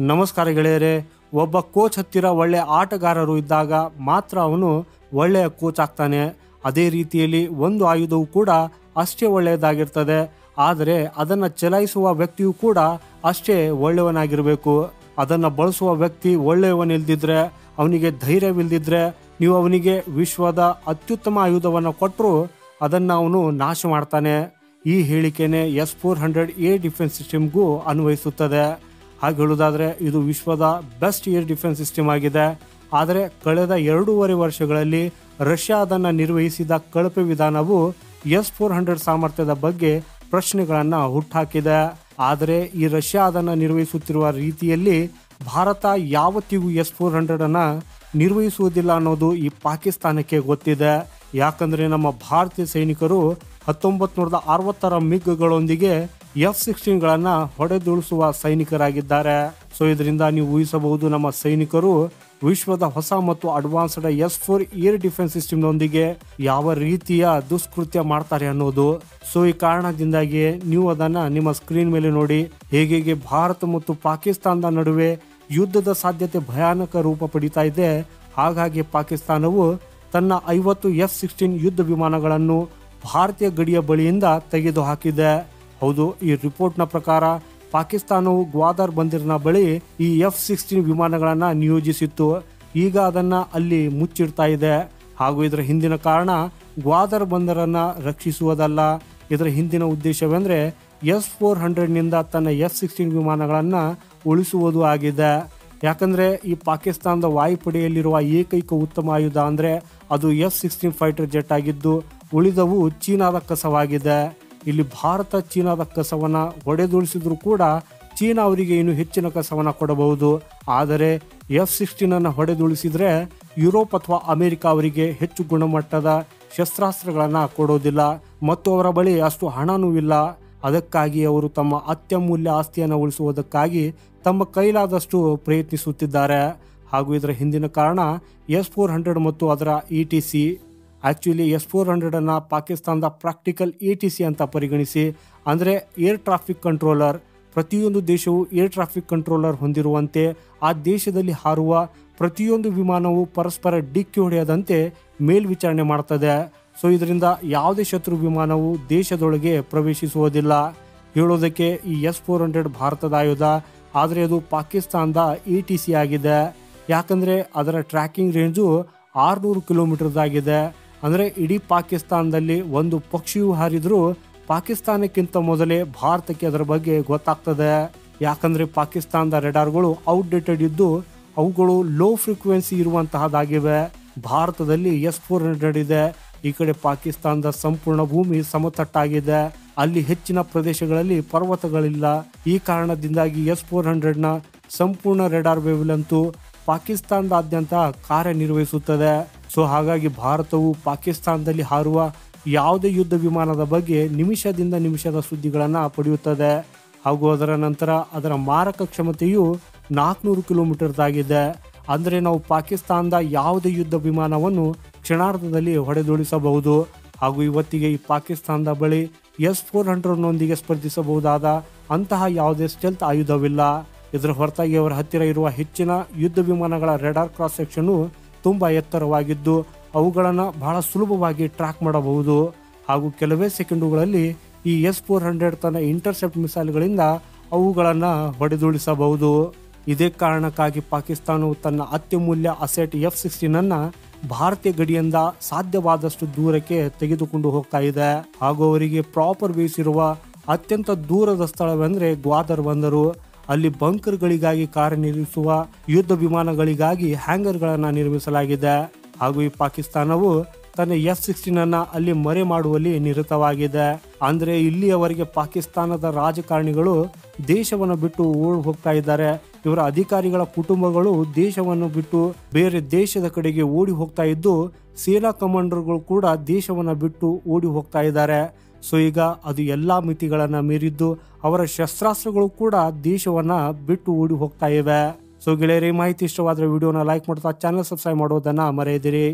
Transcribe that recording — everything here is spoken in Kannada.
ನಮಸ್ಕಾರ ಗೆಳೆಯರೇ. ಒಬ್ಬ ಕೋಚ್ ಹತ್ತಿರ ಒಳ್ಳೆ ಆಟಗಾರರು ಇದ್ದಾಗ ಮಾತ್ರ ಅವನು ಒಳ್ಳೆಯ ಕೋಚ್ ಆಗ್ತಾನೆ. ಅದೇ ರೀತಿಯಲ್ಲಿ ಒಂದು ಆಯುಧವು ಕೂಡ ಅಷ್ಟೇ ಒಳ್ಳೆಯದಾಗಿರ್ತದೆ, ಆದರೆ ಅದನ್ನು ಚಲಾಯಿಸುವ ವ್ಯಕ್ತಿಯು ಕೂಡ ಅಷ್ಟೇ ಒಳ್ಳೆಯವನಾಗಿರಬೇಕು. ಅದನ್ನು ಬಳಸುವ ವ್ಯಕ್ತಿ ಒಳ್ಳೆಯವನಿಲ್ದಿದ್ರೆ, ಅವನಿಗೆ ಧೈರ್ಯವಿಲ್ದಿದ್ರೆ, ನೀವು ಅವನಿಗೆ ವಿಶ್ವದ ಅತ್ಯುತ್ತಮ ಆಯುಧವನ್ನು ಕೊಟ್ಟರು ಅದನ್ನು ಅವನು ನಾಶ ಮಾಡ್ತಾನೆ. ಈ ಹೇಳಿಕೆನೇ S-400 ಏರ್ ಡಿಫೆನ್ಸ್ ಸಿಸ್ಟಮ್ಗೂ ಅನ್ವಯಿಸುತ್ತದೆ. ಹಾಗೆ ಹೇಳುವುದಾದರೆ ಇದು ವಿಶ್ವದ ಬೆಸ್ಟ್ ಏರ್ ಡಿಫೆನ್ಸ್ ಸಿಸ್ಟಮ್ ಆಗಿದೆ. ಆದರೆ ಕಳೆದ 2.5 ವರ್ಷಗಳಲ್ಲಿ ರಷ್ಯಾ ಅದನ್ನು ನಿರ್ವಹಿಸಿದ ಕಳಪೆ ವಿಧಾನವು S-400 ಸಾಮರ್ಥ್ಯದ ಬಗ್ಗೆ ಪ್ರಶ್ನೆಗಳನ್ನು ಹುಟ್ಟುಹಾಕಿದೆ. ಆದರೆ ಈ ರಷ್ಯಾ ಅದನ್ನು ನಿರ್ವಹಿಸುತ್ತಿರುವ ರೀತಿಯಲ್ಲಿ ಭಾರತ ಯಾವತ್ತಿಗೂ S-400 ಅನ್ನು ನಿರ್ವಹಿಸುವುದಿಲ್ಲ ಅನ್ನೋದು ಈ ಪಾಕಿಸ್ತಾನಕ್ಕೆ ಗೊತ್ತಿದೆ. ಯಾಕಂದರೆ ನಮ್ಮ ಭಾರತೀಯ ಸೈನಿಕರು 1960ರ ಮಿಗ್ಗಳೊಂದಿಗೆ F-16ಗಳನ್ನು ಹೊಡೆದುಳಿಸುವ ಸೈನಿಕರಾಗಿದ್ದಾರೆ. ಸೊ ಇದರಿಂದ ನೀವು ಊಹಿಸಬಹುದು ನಮ್ಮ ಸೈನಿಕರು ವಿಶ್ವದ ಹೊಸ ಮತ್ತು ಅಡ್ವಾನ್ಸ್ಡ್ S-4 ಏರ್ ಡಿಫೆನ್ಸ್ ಸಿಸ್ಟಮ್ನೊಂದಿಗೆ ಯಾವ ರೀತಿಯ ದುಷ್ಕೃತ್ಯ ಮಾಡ್ತಾರೆ ಅನ್ನೋದು. ಸೊ ಈ ಕಾರಣದಿಂದಾಗಿ ನೀವು ಅದನ್ನು ನಿಮ್ಮ ಸ್ಕ್ರೀನ್ ಮೇಲೆ ನೋಡಿ. ಹೇಗೆ ಭಾರತ ಮತ್ತು ಪಾಕಿಸ್ತಾನದ ನಡುವೆ ಯುದ್ಧದ ಸಾಧ್ಯತೆ ಭಯಾನಕ ರೂಪ ಪಡಿತಾ ಇದೆ, ಹಾಗಾಗಿ ಪಾಕಿಸ್ತಾನವು ತನ್ನ 50 F-16 ಯುದ್ಧ ವಿಮಾನಗಳನ್ನು ಭಾರತೀಯ ಗಡಿಯ ಬಳಿಯಿಂದ ತೆಗೆದು ಹಾಕಿದೆ. ಹೌದು, ಈ ರಿಪೋರ್ಟ್ನ ಪ್ರಕಾರ ಪಾಕಿಸ್ತಾನವು ಗ್ವಾದರ್ ಬಂದರಿನ ಬಳಿ ಈ F-16 ವಿಮಾನಗಳನ್ನು ನಿಯೋಜಿಸಿತ್ತು. ಈಗ ಅದನ್ನು ಅಲ್ಲಿ ಮುಚ್ಚಿಡ್ತಾ ಇದೆ. ಹಾಗೂ ಇದರ ಹಿಂದಿನ ಕಾರಣ ಗ್ವಾದರ್ ಬಂದರನ್ನು ರಕ್ಷಿಸುವುದಲ್ಲ. ಇದರ ಹಿಂದಿನ ಉದ್ದೇಶವೆಂದರೆ S-400ನಿಂದ ತನ್ನ F-16 ವಿಮಾನಗಳನ್ನು ಉಳಿಸುವುದು ಆಗಿದೆ. ಯಾಕಂದರೆ ಈ ಪಾಕಿಸ್ತಾನದ ವಾಯುಪಡೆಯಲ್ಲಿರುವ ಏಕೈಕ ಉತ್ತಮ ಆಯುಧ ಅಂದರೆ ಅದು F-16 ಫೈಟರ್ ಜೆಟ್ ಆಗಿದ್ದು, ಉಳಿದವು ಚೀನಾದ ಕಸವಾಗಿದೆ. ಇಲ್ಲಿ ಭಾರತ ಚೀನಾದ ಕಸವನ್ನು ಹೊಡೆದುಳಿಸಿದ್ರು ಕೂಡ ಚೀನಾ ಅವರಿಗೆ ಇನ್ನೂ ಹೆಚ್ಚಿನ ಕಸವನ್ನು ಕೊಡಬಹುದು. ಆದರೆ F-16 ಹೊಡೆದುಳಿಸಿದ್ರೆ ಯುರೋಪ್ ಅಥವಾ ಅಮೆರಿಕ ಅವರಿಗೆ ಹೆಚ್ಚು ಗುಣಮಟ್ಟದ ಶಸ್ತ್ರಾಸ್ತ್ರಗಳನ್ನು ಕೊಡೋದಿಲ್ಲ ಮತ್ತು ಅವರ ಬಳಿ ಅಷ್ಟು ಹಣನೂ ಇಲ್ಲ. ಅದಕ್ಕಾಗಿ ಅವರು ತಮ್ಮ ಅತ್ಯಮೂಲ್ಯ ಆಸ್ತಿಯನ್ನು ಉಳಿಸುವುದಕ್ಕಾಗಿ ತಮ್ಮ ಕೈಲಾದಷ್ಟು ಪ್ರಯತ್ನಿಸುತ್ತಿದ್ದಾರೆ. ಹಾಗೂ ಇದರ ಹಿಂದಿನ ಕಾರಣ S-400 ಮತ್ತು ಅದರ ETC. ಆ್ಯಕ್ಚುಲಿ S-400 ಪಾಕಿಸ್ತಾನದ ಪ್ರಾಕ್ಟಿಕಲ್ ETC ಅಂತ ಪರಿಗಣಿಸಿ, ಅಂದರೆ ಏರ್ ಟ್ರಾಫಿಕ್ ಕಂಟ್ರೋಲರ್. ಪ್ರತಿಯೊಂದು ದೇಶವು ಏರ್ ಟ್ರಾಫಿಕ್ ಕಂಟ್ರೋಲರ್ ಹೊಂದಿರುವಂತೆ ಆ ದೇಶದಲ್ಲಿ ಹಾರುವ ಪ್ರತಿಯೊಂದು ವಿಮಾನವು ಪರಸ್ಪರ ಡಿಕ್ಕಿ ಹೊಡೆಯದಂತೆ ಮೇಲ್ವಿಚಾರಣೆ ಮಾಡ್ತದೆ. ಸೊ ಇದರಿಂದ ಯಾವುದೇ ಶತ್ರು ವಿಮಾನವು ದೇಶದೊಳಗೆ ಪ್ರವೇಶಿಸುವುದಿಲ್ಲ. ಹೇಳೋದಕ್ಕೆ ಈ S-400 ಭಾರತದ ಆಯುಧ, ಆದರೆ ಅದು ಪಾಕಿಸ್ತಾನದ ETC ಆಗಿದೆ. ಯಾಕಂದರೆ ಅದರ ಟ್ರ್ಯಾಕಿಂಗ್ ರೇಂಜು 600 ಕಿಲೋಮೀಟರ್ದಾಗಿದೆ. ಅಂದರೆ ಇಡೀ ಪಾಕಿಸ್ತಾನದಲ್ಲಿ ಒಂದು ಪಕ್ಷಿಯು ಹಾರಿದರೂ ಪಾಕಿಸ್ತಾನಕ್ಕಿಂತ ಮೊದಲೇ ಭಾರತಕ್ಕೆ ಅದರ ಬಗ್ಗೆ ಗೊತ್ತಾಗ್ತದೆ. ಯಾಕಂದರೆ ಪಾಕಿಸ್ತಾನದ ರೆಡಾರ್ಗಳು ಔಟ್ಡೇಟೆಡ್ ಇದ್ದು ಅವುಗಳು ಲೋ ಫ್ರೀಕ್ವೆನ್ಸಿ ಇರುವಂತಹದ್ದಾಗಿವೆ. ಭಾರತದಲ್ಲಿ S-400 ಇದೆ. ಈ ಕಡೆ ಪಾಕಿಸ್ತಾನದ ಸಂಪೂರ್ಣ ಭೂಮಿ ಸಮತಟ್ಟಾಗಿದೆ. ಅಲ್ಲಿ ಹೆಚ್ಚಿನ ಪ್ರದೇಶಗಳಲ್ಲಿ ಪರ್ವತಗಳಿಲ್ಲ. ಈ ಕಾರಣದಿಂದಾಗಿ S-400ನ ಸಂಪೂರ್ಣ ರೆಡಾರ್ ವೇವ್ಲೆಂತು ಪಾಕಿಸ್ತಾನದಾದ್ಯಂತ ಕಾರ್ಯನಿರ್ವಹಿಸುತ್ತದೆ. ಸೊ ಹಾಗಾಗಿ ಭಾರತವು ಪಾಕಿಸ್ತಾನದಲ್ಲಿ ಹಾರುವ ಯಾವುದೇ ಯುದ್ಧ ವಿಮಾನದ ಬಗ್ಗೆ ನಿಮಿಷದಿಂದ ನಿಮಿಷದ ಸುದ್ದಿಗಳನ್ನು ಪಡೆಯುತ್ತದೆ. ಹಾಗೂ ಅದರ ನಂತರ ಅದರ ಮಾರಕ ಕ್ಷಮತೆಯು 400 ಕಿಲೋಮೀಟರ್ದಾಗಿದೆ. ಅಂದರೆ ನಾವು ಪಾಕಿಸ್ತಾನದ ಯಾವುದೇ ಯುದ್ಧ ವಿಮಾನವನ್ನು ಕ್ಷಣಾರ್ಧದಲ್ಲಿ ಹೊಡೆದುಳಿಸಬಹುದು. ಹಾಗೂ ಇವತ್ತಿಗೆ ಈ ಪಾಕಿಸ್ತಾನದ ಬಳಿ S-400ನೊಂದಿಗೆ ಸ್ಪರ್ಧಿಸಬಹುದಾದ ಅಂತಹ ಯಾವುದೇ ಸ್ಟೆಲ್ತ್ ಆಯುಧವಿಲ್ಲ. ಇದರ ಹೊರತಾಗಿ ಅವರ ಹತ್ತಿರ ಇರುವ ಹೆಚ್ಚಿನ ಯುದ್ಧ ವಿಮಾನಗಳ ರೆಡಾರ್ ಕ್ರಾಸ್ ಸೆಕ್ಷನ್ನು ತುಂಬ ಎತ್ತರವಾಗಿದ್ದು ಅವುಗಳನ್ನು ಬಹಳ ಸುಲಭವಾಗಿ ಟ್ರ್ಯಾಕ್ ಮಾಡಬಹುದು. ಹಾಗೂ ಕೆಲವೇ ಸೆಕೆಂಡುಗಳಲ್ಲಿ ಈ S-400 ತನ್ನ ಇಂಟರ್ಸೆಪ್ಟ್ ಮಿಸೈಲ್ಗಳಿಂದ ಅವುಗಳನ್ನು ಹೊಡೆದುಳಿಸಬಹುದು. ಇದೇ ಕಾರಣಕ್ಕಾಗಿ ಪಾಕಿಸ್ತಾನವು ತನ್ನ ಅತ್ಯಮೂಲ್ಯ ಅಸೆಟ್ F-16 ಭಾರತೀಯ ಗಡಿಯಿಂದ ಸಾಧ್ಯವಾದಷ್ಟು ದೂರಕ್ಕೆ ತೆಗೆದುಕೊಂಡು ಹೋಗ್ತಾ ಇದೆ. ಹಾಗೂ ಅವರಿಗೆ ಪ್ರಾಪರ್ ಬೇಯಿಸಿರುವ ಅತ್ಯಂತ ದೂರದ ಸ್ಥಳವೆಂದರೆ ಗ್ವಾದರ್ ಬಂದರು. ಅಲ್ಲಿ ಬಂಕರ್ಗಳಿಗಾಗಿ ಕಾರ್ಯನಿರ್ವಹಿಸುವ ಯುದ್ಧ ವಿಮಾನಗಳಿಗಾಗಿ ಹ್ಯಾಂಗರ್ಗಳನ್ನು ನಿರ್ಮಿಸಲಾಗಿದೆ. ಹಾಗೂ ಈ ಪಾಕಿಸ್ತಾನವು ತನ್ನ F-16 ಅಲ್ಲಿ ಮರೆ ಮಾಡುವಲ್ಲಿ ನಿರತವಾಗಿದೆ. ಅಂದರೆ ಇಲ್ಲಿಯವರೆಗೆ ಪಾಕಿಸ್ತಾನದ ರಾಜಕಾರಣಿಗಳು ದೇಶವನ್ನು ಬಿಟ್ಟು ಓಡಿ ಹೋಗ್ತಾ ಇದ್ದಾರೆ. ಇವರ ಅಧಿಕಾರಿಗಳ ಕುಟುಂಬಗಳು ದೇಶವನ್ನು ಬಿಟ್ಟು ಬೇರೆ ದೇಶದ ಕಡೆಗೆ ಓಡಿ ಹೋಗ್ತಾ ಇದ್ದು, ಸೇನಾ ಕಮಾಂಡರ್ಗಳು ಕೂಡ ದೇಶವನ್ನು ಬಿಟ್ಟು ಓಡಿ ಹೋಗ್ತಾ ಇದ್ದಾರೆ. ಸೊ ಈಗ ಅದು ಎಲ್ಲ ಮಿತಿಗಳನ್ನು ಮೀರಿದ್ದು ಅವರ ಶಸ್ತ್ರಾಸ್ತ್ರಗಳು ಕೂಡ ದೇಶವನ್ನು ಬಿಟ್ಟು ಓಡಿ ಹೋಗ್ತಾ ಇವೆ. ಸೊ ಗೆಳೆಯರೇ, ಮಾಹಿತಿ ಇಷ್ಟವಾದರೆ ವಿಡಿಯೋನ ಲೈಕ್ ಮಾಡ್ತಾ ಚಾನಲ್ ಸಬ್ಸ್ಕ್ರೈಬ್ ಮಾಡೋದನ್ನು ಮರೆಯದಿರಿ.